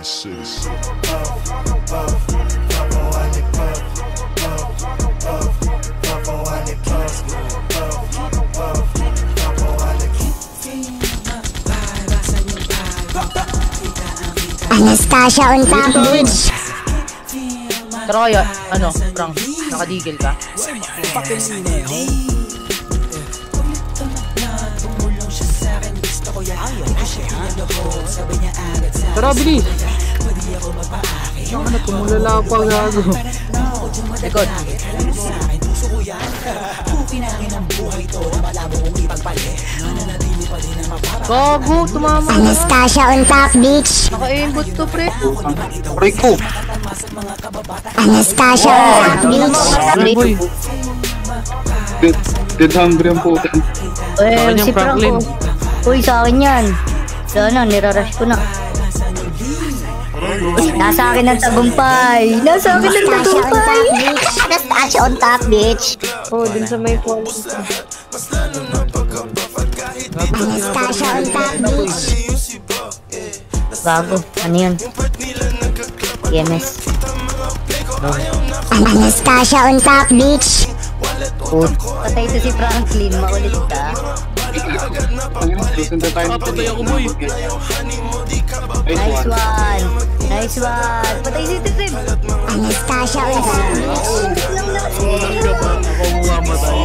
citizen. Anastasia on top, bitch. Pero kaya, ano, Frank, nakadigil ka? Tara, bilis! Ano, tumulala pa gago. Likod. Gago, tumama. Anastasia on top, bitch. Naka-aimbot to, pre. Pre ko! Anastasia on top, bitch. Boy! Dead hungry ang puta. Eh, Kanyang si Frank, Franklin. oh. Uy, sa akin yan. Wala na, nirarush ko na. Nasa akin ang tagumpay. Nasa akin ang Anastasia on top, tagumpay. bitch. Anastasia on top, bitch. Oh, dun sa may phone. Anastasia on top, bitch. Gago, ano yun? EMS. Anastasia on top, bitch. Patay to si Franklin, makulit ka. Papatay ako, boy! Nice one! Nice one! Patay si Titib! Anastasia on top, bitch. Ako mamatay.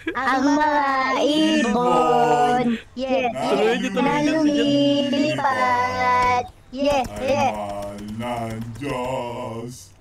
Ang mga ibon, yeah, na lumilipat, yeah, yeah. Ng Diyos.